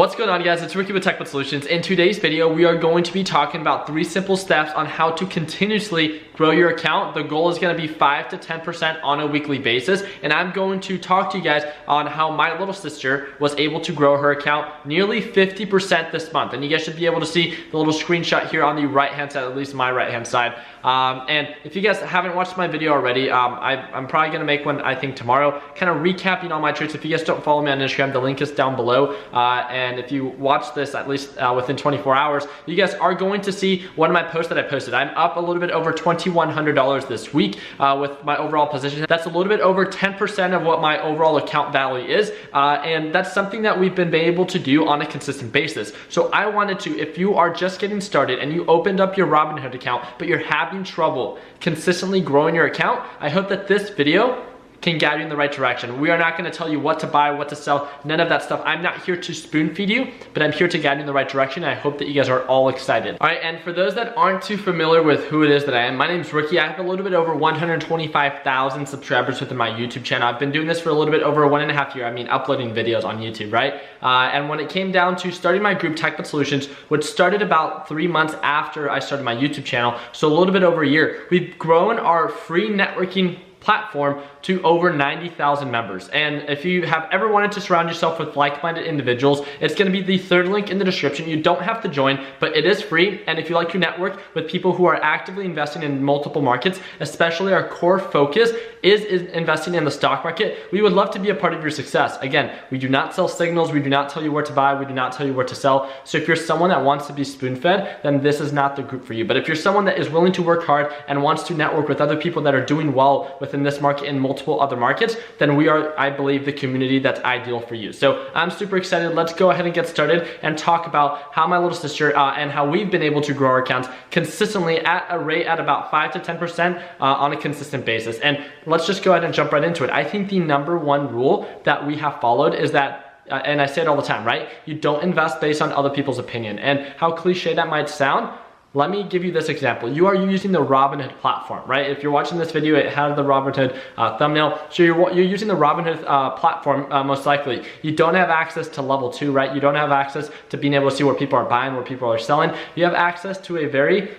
What's going on, guys? It's Ricky with TechBud Solutions. In today's video, we are going to be talking about 3 simple steps on how to continuously grow your account. The goal is going to be 5 to 10% on a weekly basis, and I'm going to talk to you guys on how my little sister was able to grow her account nearly 50% this month. And you guys should be able to see the little screenshot here on the right-hand side, at least my right-hand side. And if you guys haven't watched my video already, I'm probably going to make one, I think, tomorrow, kind of recapping all my trades. If you guys don't follow me on Instagram, the link is down below. And if you watch this at least within 24 hours, you guys are going to see one of my posts that I posted. I'm up a little bit over $2,100 this week with my overall position. That's a little bit over 10% of what my overall account value is. And that's something that we've been able to do on a consistent basis. So I wanted to, if you are just getting started and you opened up your Robinhood account, but you're having trouble consistently growing your account, I hope that this video can guide you in the right direction. We are not gonna tell you what to buy, what to sell, none of that stuff. I'm not here to spoon feed you, but I'm here to guide you in the right direction. And I hope that you guys are all excited. All right, and for those that aren't too familiar with who it is that I am, my name's Ricky. I have a little bit over 125,000 subscribers within my YouTube channel. I've been doing this for a little bit over 1.5 years. I mean, uploading videos on YouTube, right? And when it came down to starting my group, TechBud Solutions, which started about 3 months after I started my YouTube channel, so a little bit over a year, we've grown our free networking platform to over 90,000 members. And if you have ever wanted to surround yourself with like-minded individuals, it's gonna be the third link in the description. You don't have to join, but it is free. And if you like to network with people who are actively investing in multiple markets, especially our core focus is investing in the stock market, we would love to be a part of your success. Again, we do not sell signals. We do not tell you where to buy. We do not tell you where to sell. So if you're someone that wants to be spoon-fed, then this is not the group for you. But if you're someone that is willing to work hard and wants to network with other people that are doing well within this market and multiple other markets, then we are, I believe, the community that's ideal for you. So I'm super excited. Let's go ahead and get started and talk about how my little sister and how we've been able to grow our accounts consistently at a rate at about 5 to 10% on a consistent basis. And let's just go ahead and jump right into it. I think the number one rule that we have followed is that, and I say it all the time, right? You don't invest based on other people's opinion. And how cliche that might sound, let me give you this example. You are using the Robinhood platform, right? If you're watching this video, it has the Robinhood thumbnail. So you're using the Robinhood platform most likely. You don't have access to level 2, right? You don't have access to being able to see where people are buying, where people are selling. You have access to a very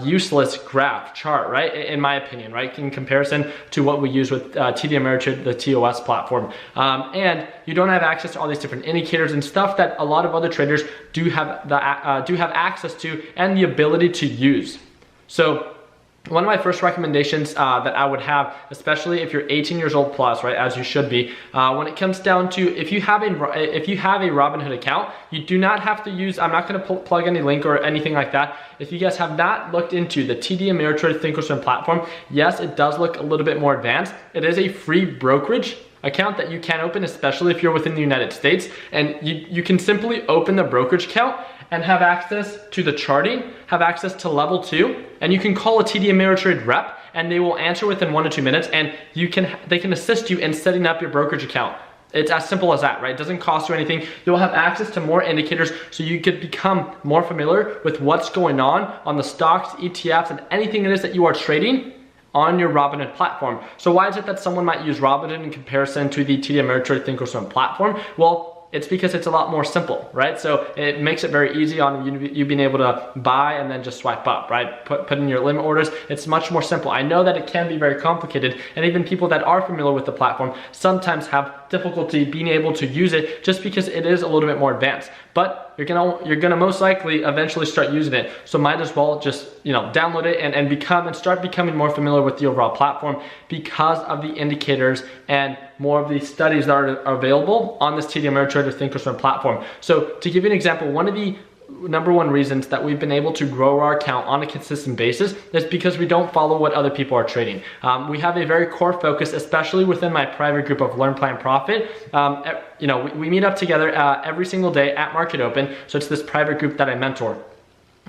useless graph chart, right? In my opinion, right? In comparison to what we use with TD Ameritrade, the TOS platform. And you don't have access to all these different indicators and stuff that a lot of other traders do have access to and the ability to use. So one of my first recommendations that I would have, especially if you're 18 years old plus, right, as you should be, when it comes down to if you have a Robinhood account, you do not have to use, I'm not going to plug any link or anything like that. If you guys have not looked into the TD Ameritrade Thinkorswim platform, yes, it does look a little bit more advanced. It is a free brokerage account that you can open, especially if you're within the United States, and you can simply open the brokerage account and have access to the charting, have access to level 2, and you can call a TD Ameritrade rep and they will answer within 1 to 2 minutes, and they can assist you in setting up your brokerage account. It's as simple as that, right? It doesn't cost you anything. You'll have access to more indicators so you could become more familiar with what's going on the stocks, ETFs, and anything it is that you are trading on your Robinhood platform. So why is it that someone might use Robinhood in comparison to the TD Ameritrade Thinkorswim platform? Well, it's because it's a lot more simple, right? So it makes it very easy on you being able to buy and then just swipe up, right? Put in your limit orders. It's much more simple. I know that it can be very complicated, and even people that are familiar with the platform sometimes have difficulty being able to use it just because it is a little bit more advanced. But you're gonna most likely eventually start using it. So might as well just download it and start becoming more familiar with the overall platform because of the indicators and more of the studies that are available on this TD Ameritrade or Thinkorswim platform. So to give you an example, one of the number one reasons that we've been able to grow our account on a consistent basis is because we don't follow what other people are trading. We have a very core focus, especially within my private group of Learn, Plan, Profit. We meet up together every single day at Market Open. So it's this private group that I mentor.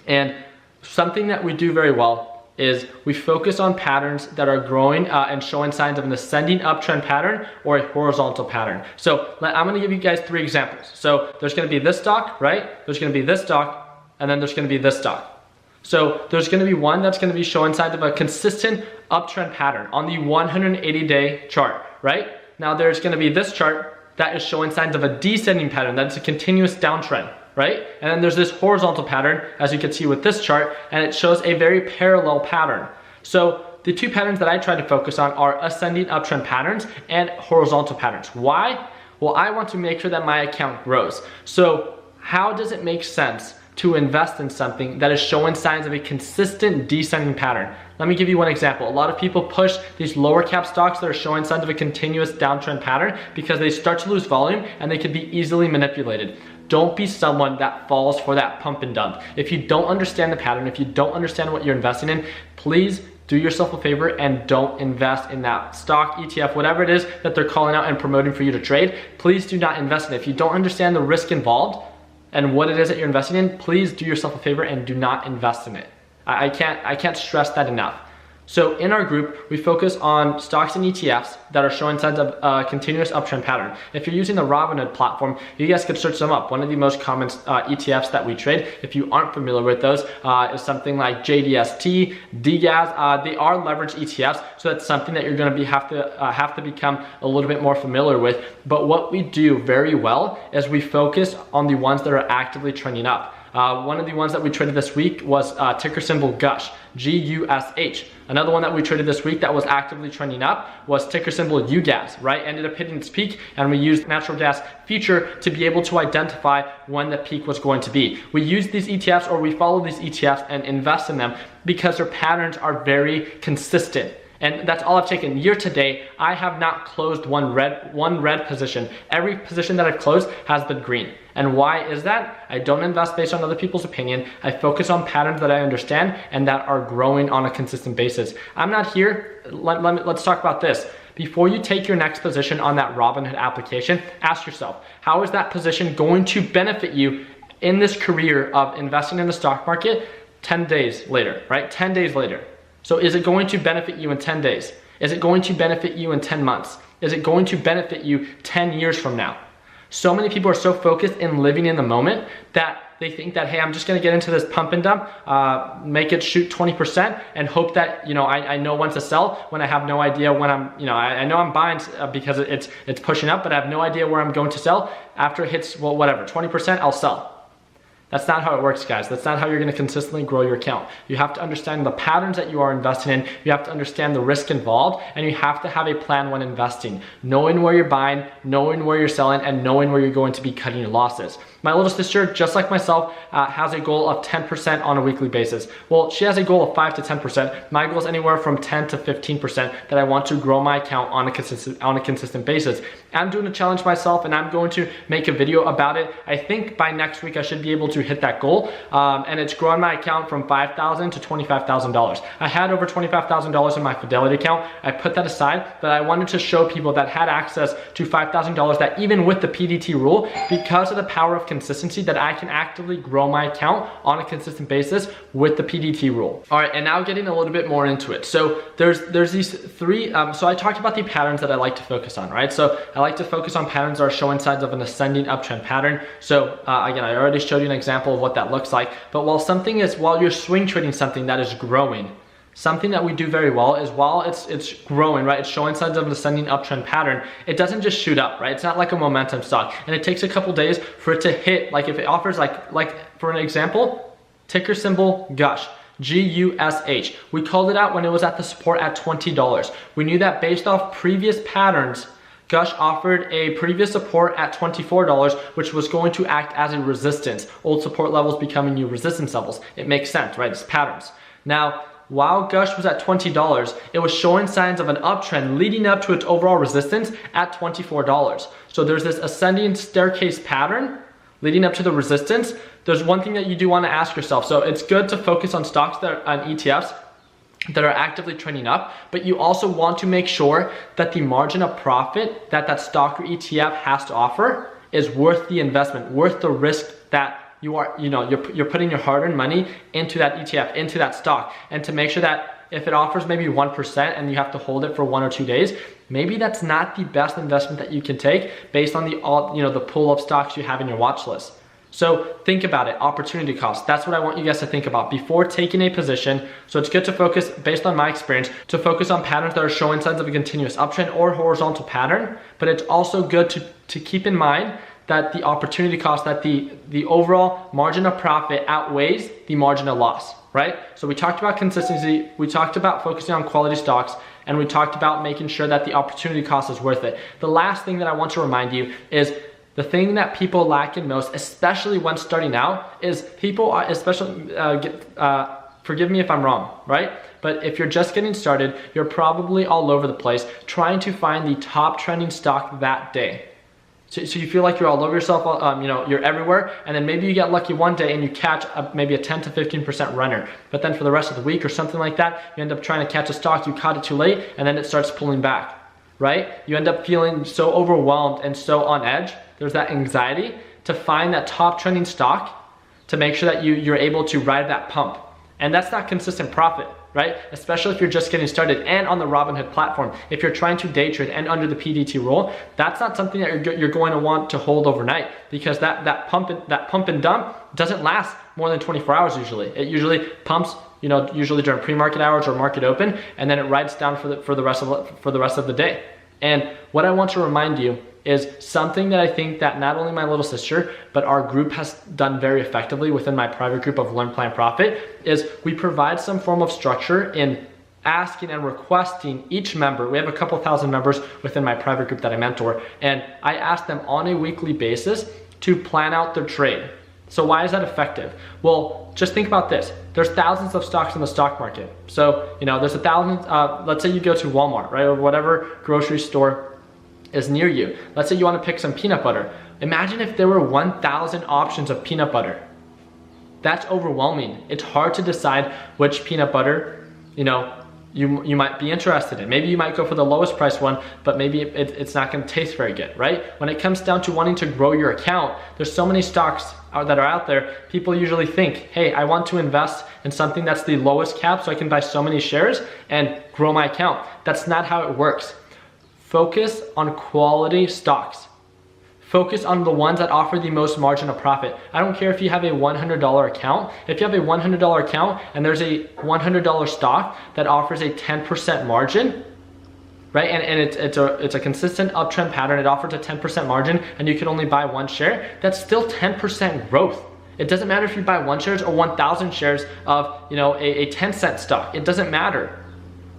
And something that we do very well is we focus on patterns that are growing and showing signs of an ascending uptrend pattern or a horizontal pattern. So I'm gonna give you guys 3 examples. So there's gonna be this stock, right? There's gonna be this stock, and then there's gonna be this stock. So there's gonna be one that's gonna be showing signs of a consistent uptrend pattern on the 180-day chart, right? Now there's gonna be this chart that is showing signs of a descending pattern, that's a continuous downtrend, right? And then there's this horizontal pattern, as you can see with this chart, and it shows a very parallel pattern. So the two patterns that I try to focus on are ascending uptrend patterns and horizontal patterns. Why? Well, I want to make sure that my account grows. So how does it make sense to invest in something that is showing signs of a consistent descending pattern? Let me give you one example. A lot of people push these lower cap stocks that are showing signs of a continuous downtrend pattern because they start to lose volume and they can be easily manipulated. Don't be someone that falls for that pump and dump. If you don't understand the pattern, if you don't understand what you're investing in, please do yourself a favor and don't invest in that stock, ETF, whatever it is that they're calling out and promoting for you to trade. Please do not invest in it. If you don't understand the risk involved and what it is that you're investing in, please do yourself a favor and do not invest in it. I can't stress that enough. So in our group, we focus on stocks and ETFs that are showing signs of a continuous uptrend pattern. If you're using the Robinhood platform, you guys could search them up. One of the most common ETFs that we trade, if you aren't familiar with those, is something like JDST, DGAS. They are leveraged ETFs, so that's something that you're going to have to become a little bit more familiar with. But what we do very well is we focus on the ones that are actively trending up. One of the ones that we traded this week was ticker symbol GUSH, G-U-S-H. Another one that we traded this week that was actively trending up was ticker symbol UGAS, right? Ended up hitting its peak, and we used natural gas future to be able to identify when the peak was going to be. We use these ETFs, or we follow these ETFs and invest in them because their patterns are very consistent. And that's all I've taken. Year to date, I have not closed one red position. Every position that I've closed has been green. And why is that? I don't invest based on other people's opinion. I focus on patterns that I understand and that are growing on a consistent basis. I'm not here, let's talk about this. Before you take your next position on that Robinhood application, ask yourself, how is that position going to benefit you in this career of investing in the stock market 10 days later, right? 10 days later. So is it going to benefit you in 10 days? Is it going to benefit you in 10 months? Is it going to benefit you 10 years from now? So many people are so focused in living in the moment that they think that, hey, I'm just gonna get into this pump and dump, make it shoot 20% and hope that, I know when to sell when I have no idea when I know I'm buying because it's pushing up, but I have no idea where I'm going to sell. After it hits, well, whatever, 20%, I'll sell. That's not how it works, guys. That's not how you're gonna consistently grow your account. You have to understand the patterns that you are investing in, you have to understand the risk involved, and you have to have a plan when investing. Knowing where you're buying, knowing where you're selling, and knowing where you're going to be cutting your losses. My little sister, just like myself, has a goal of 10% on a weekly basis. Well, she has a goal of 5 to 10%. My goal is anywhere from 10 to 15% that I want to grow my account on a consistent basis. I'm doing a challenge myself, and I'm going to make a video about it. I think by next week I should be able to hit that goal, and it's grown my account from $5,000 to $25,000. I had over $25,000 in my Fidelity account. I put that aside, but I wanted to show people that had access to $5,000 that even with the PDT rule, because of the power of consistency, that I can actively grow my account on a consistent basis with the PDT rule. All right, and now getting a little bit more into it. So there's these three, so I talked about the patterns that I like to focus on, right? So I like to focus on patterns that are showing signs of an ascending uptrend pattern. So again, I already showed you an example of what that looks like, but while you're swing trading something that is growing, something that we do very well is while it's growing, right? It's showing signs of an ascending uptrend pattern. It doesn't just shoot up, right? It's not like a momentum stock. And it takes a couple days for it to hit, like if it offers like for an example, ticker symbol GUSH, G-U-S-H. We called it out when it was at the support at $20. We knew that based off previous patterns, GUSH offered a previous support at $24, which was going to act as a resistance. Old support levels becoming new resistance levels. It makes sense, right? It's patterns. Now, while GUSH was at $20, it was showing signs of an uptrend leading up to its overall resistance at $24. So there's this ascending staircase pattern leading up to the resistance. There's one thing that you do want to ask yourself. So it's good to focus on stocks that are on ETFs that are actively trending up, but you also want to make sure that the margin of profit that that stock or ETF has to offer is worth the investment, worth the risk that you're putting your hard-earned money into that ETF, into that stock. And to make sure that if it offers maybe 1% and you have to hold it for 1 or 2 days, maybe that's not the best investment that you can take based on the pool of stocks you have in your watch list. So think about it, opportunity cost. That's what I want you guys to think about before taking a position. So it's good to focus, based on my experience, to focus on patterns that are showing signs of a continuous uptrend or horizontal pattern. But it's also good to keep in mind that the opportunity cost, that the overall margin of profit outweighs the margin of loss, right? So we talked about consistency, we talked about focusing on quality stocks, and we talked about making sure that the opportunity cost is worth it. The last thing that I want to remind you is the thing that people lack in most, especially when starting out, is people are forgive me if I'm wrong, right? But if you're just getting started, you're probably all over the place trying to find the top trending stock that day. So you feel like you're all over yourself, you're everywhere, and then maybe you get lucky one day and you catch maybe a 10 to 15% runner. But then for the rest of the week or something like that, you end up trying to catch a stock, you caught it too late, and then it starts pulling back, right? You end up feeling so overwhelmed and so on edge. There's that anxiety to find that top trending stock to make sure that you're able to ride that pump. And that's not consistent profit, right? Especially if you're just getting started and on the Robinhood platform. If you're trying to day trade and under the PDT rule, that's not something that you're going to want to hold overnight, because that pump and dump doesn't last more than 24 hours usually. It usually pumps, usually during pre-market hours or market open, and then it rides down for the rest of the day. And what I want to remind you is something that I think that not only my little sister, but our group has done very effectively within my private group of Learn, Plan, Profit, is we provide some form of structure in asking and requesting each member. We have a couple thousand members within my private group that I mentor, and I ask them on a weekly basis to plan out their trade. So why is that effective? Well, just think about this. There's thousands of stocks in the stock market. So, there's 1,000, let's say you go to Walmart, right? Or whatever grocery store is near you. Let's say you want to pick some peanut butter. Imagine if there were 1,000 options of peanut butter. That's overwhelming. It's hard to decide which peanut butter, you might be interested in. Maybe you might go for the lowest price one, but maybe it's not going to taste very good, right? When it comes down to wanting to grow your account, there's so many stocks that are out there. People usually think, hey, I want to invest in something that's the lowest cap so I can buy so many shares and grow my account. That's not how it works. Focus on quality stocks. Focus on the ones that offer the most margin of profit. I don't care if you have a $100 account. If you have a $100 account and there's a $100 stock that offers a 10% margin, right? And it's a consistent uptrend pattern. It offers a 10% margin and you can only buy one share. That's still 10% growth. It doesn't matter if you buy 1 shares or 1,000 shares of a 10-cent stock. It doesn't matter.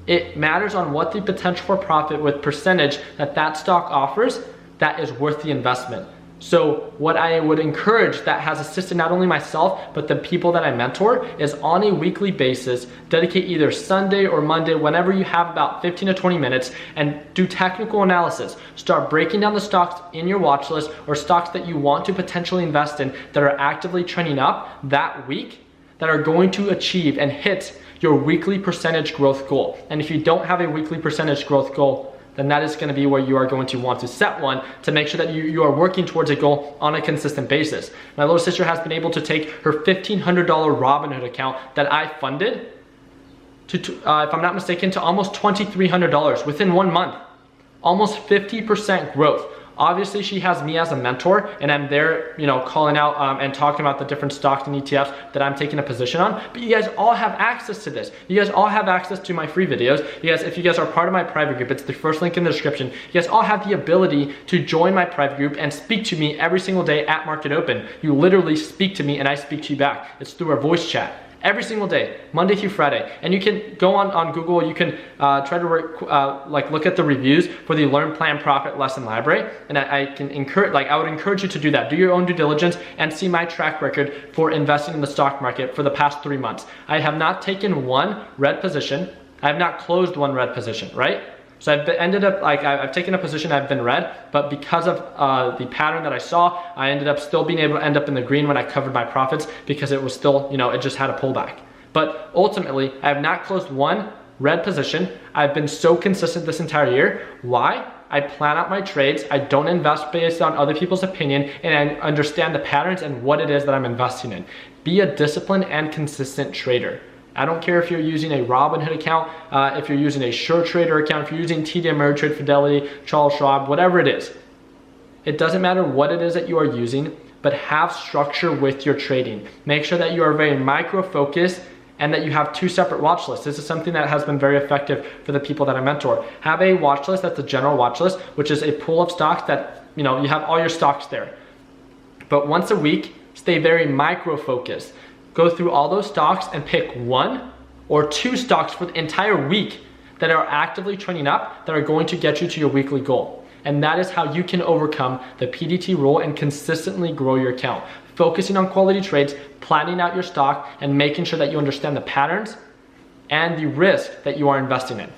It matters on what the potential for profit with percentage that stock offers that is worth the investment. So what I would encourage, that has assisted not only myself, but the people that I mentor, is on a weekly basis, dedicate either Sunday or Monday, whenever you have about 15 to 20 minutes, and do technical analysis. Start breaking down the stocks in your watch list or stocks that you want to potentially invest in that are actively trending up that week, that are going to achieve and hit your weekly percentage growth goal. And if you don't have a weekly percentage growth goal, then that is going to be where you are going to want to set one to make sure that you are working towards a goal on a consistent basis. My little sister has been able to take her $1,500 Robinhood account that I funded to if I'm not mistaken, to almost $2,300 within 1 month. Almost 50% growth. Obviously, she has me as a mentor, and I'm there, calling out and talking about the different stocks and ETFs that I'm taking a position on. But you guys all have access to this. You guys all have access to my free videos. If you guys are part of my private group, it's the first link in the description. You guys all have the ability to join my private group and speak to me every single day at market open. You literally speak to me, and I speak to you back. It's through our voice chat. Every single day, Monday through Friday. And you can go on Google, you can try to look at the reviews for the Learn, Plan, Profit lesson library. And I would encourage you to do that. Do your own due diligence and see my track record for investing in the stock market for the past 3 months. I have not taken one red position. I have not closed one red position, right? So I've taken a position, I've been red, but because of the pattern that I saw, I ended up still being able to end up in the green when I covered my profits, because it was still, it just had a pullback. But ultimately, I have not closed one red position. I've been so consistent this entire year. Why? I plan out my trades. I don't invest based on other people's opinion, and I understand the patterns and what it is that I'm investing in. Be a disciplined and consistent trader. I don't care if you're using a Robinhood account, if you're using a SureTrader account, if you're using TD Ameritrade, Fidelity, Charles Schwab, whatever it is. It doesn't matter what it is that you are using. but have structure with your trading. Make sure that you are very micro-focused and that you have 2 separate watch lists. This is something that has been very effective for the people that I mentor. Have a watch list that's a general watch list, which is a pool of stocks that, you have all your stocks there. But once a week, stay very micro-focused. Go through all those stocks and pick 1 or 2 stocks for the entire week that are actively trending up that are going to get you to your weekly goal. And that is how you can overcome the PDT rule and consistently grow your account. Focusing on quality trades, planning out your stock, and making sure that you understand the patterns and the risk that you are investing in.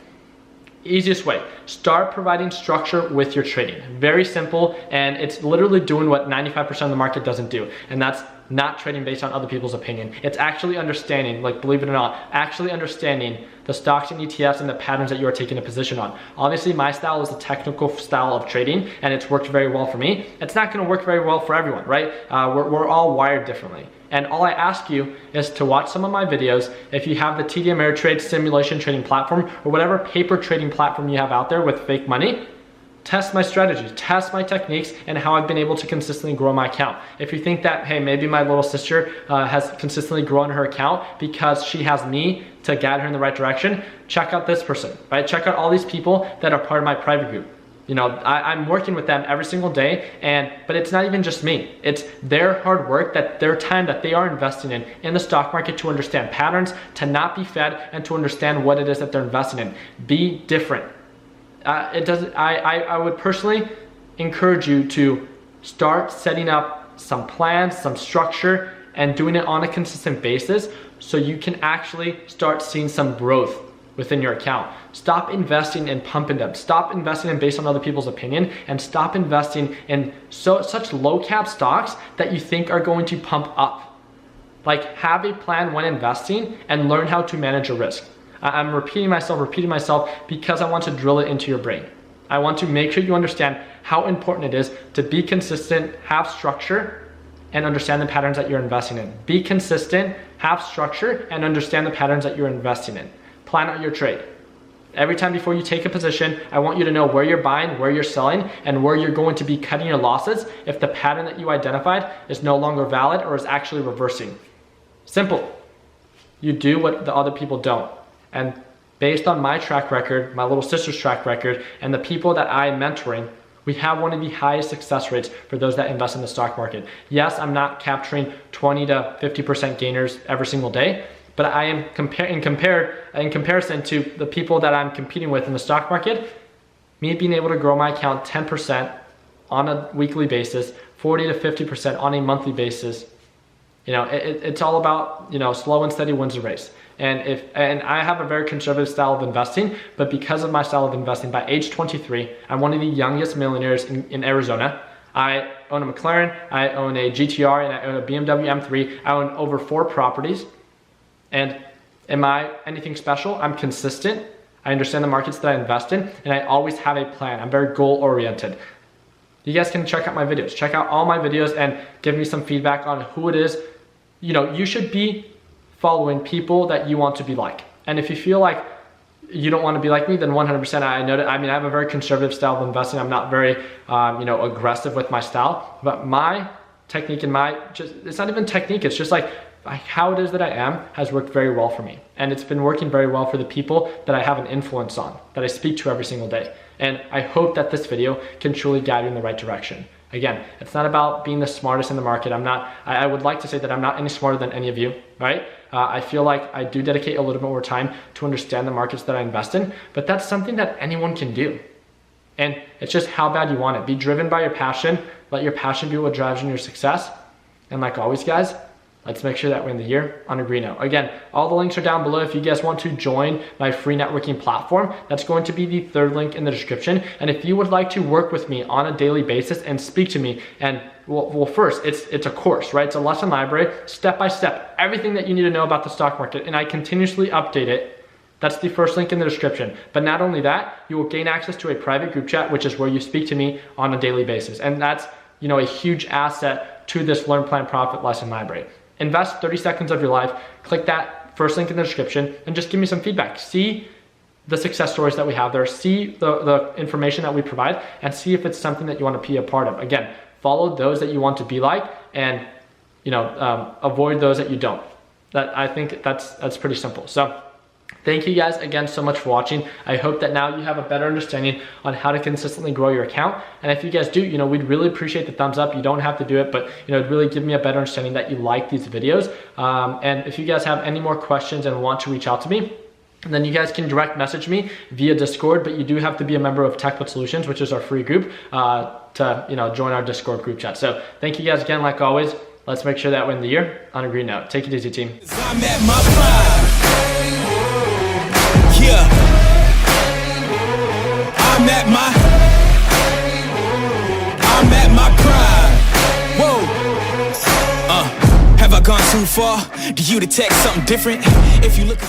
Easiest way, start providing structure with your trading. Very simple, and it's literally doing what 95% of the market doesn't do, and that's not trading based on other people's opinion. It's actually understanding, like believe it or not, actually understanding the stocks and ETFs and the patterns that you are taking a position on. Obviously, my style is a technical style of trading, and it's worked very well for me. It's not gonna work very well for everyone, right? We're all wired differently. And all I ask you is to watch some of my videos. If you have the TD Ameritrade simulation trading platform or whatever paper trading platform you have out there with fake money, test my strategies, test my techniques, and how I've been able to consistently grow my account. If you think that, hey, maybe my little sister has consistently grown her account because she has me to guide her in the right direction, check out this person, right? Check out all these people that are part of my private group. I'm working with them every single day, but it's not even just me. It's their hard work, their time that they are investing in the stock market to understand patterns, to not be fed, and to understand what it is that they're investing in. Be different. I would personally encourage you to start setting up some plans, some structure, and doing it on a consistent basis so you can actually start seeing some growth within your account. Stop investing in pump and dump. Stop investing in based on other people's opinion, and stop investing in such low cap stocks that you think are going to pump up. Like, have a plan when investing and learn how to manage your risk. I'm repeating myself because I want to drill it into your brain. I want to make sure you understand how important it is to be consistent, have structure, and understand the patterns that you're investing in. Be consistent, have structure, and understand the patterns that you're investing in. Plan out your trade. Every time before you take a position, I want you to know where you're buying, where you're selling, and where you're going to be cutting your losses if the pattern that you identified is no longer valid or is actually reversing. Simple. You do what the other people don't. And based on my track record, my little sister's track record, and the people that I'm mentoring, we have one of the highest success rates for those that invest in the stock market. Yes, I'm not capturing 20 to 50% gainers every single day, but I am in comparison to the people that I'm competing with in the stock market, me being able to grow my account 10% on a weekly basis, 40 to 50% on a monthly basis. It's all about, slow and steady wins the race. And I have a very conservative style of investing, but because of my style of investing, by age 23, I'm one of the youngest millionaires in Arizona. I own a McLaren, I own a GTR, and I own a BMW M3. I own over 4 properties. And am I anything special? I'm consistent. I understand the markets that I invest in, and I always have a plan. I'm very goal oriented. You guys can check out my videos. Check out all my videos and give me some feedback on who it is. You should be following people that you want to be like. And if you feel like you don't want to be like me, then 100% I know that. I have a very conservative style of investing. I'm not very, aggressive with my style, but my technique and it's not even technique. It's just like how it is that I am has worked very well for me. And it's been working very well for the people that I have an influence on, that I speak to every single day. And I hope that this video can truly guide you in the right direction. Again, it's not about being the smartest in the market. I would like to say that I'm not any smarter than any of you, right? I feel like I do dedicate a little bit more time to understand the markets that I invest in, but that's something that anyone can do. And it's just how bad you want it. Be driven by your passion. Let your passion be what drives you in your success. And like always, guys, let's make sure that we end the year on a green note. Again, all the links are down below if you guys want to join my free networking platform. That's going to be the 3rd link in the description. And if you would like to work with me on a daily basis and speak to me, and well first, it's a course, right? It's a lesson library, step by step, everything that you need to know about the stock market, and I continuously update it. That's the 1st link in the description. But not only that, you will gain access to a private group chat, which is where you speak to me on a daily basis. And that's, a huge asset to this Learn, Plan, Profit lesson library. Invest 30 seconds of your life, click that 1st link in the description, and just give me some feedback. See the success stories that we have there, see the information that we provide, and see if it's something that you want to be a part of. Again, follow those that you want to be like, and avoid those that you don't. I think that's pretty simple. So thank you guys again so much for watching. I hope that now you have a better understanding on how to consistently grow your account. And if you guys do, we'd really appreciate the thumbs up. You don't have to do it, but it'd really give me a better understanding that you like these videos. And if you guys have any more questions and want to reach out to me, then you guys can direct message me via Discord, but you do have to be a member of TechBot Solutions, which is our free group, to join our Discord group chat. So thank you guys again, like always. Let's make sure that we end the year on a green note. Take it easy, team. I'm at my prime. Yeah. I'm at my prime. Whoa. Have I gone too far? Do you detect something different? If you look at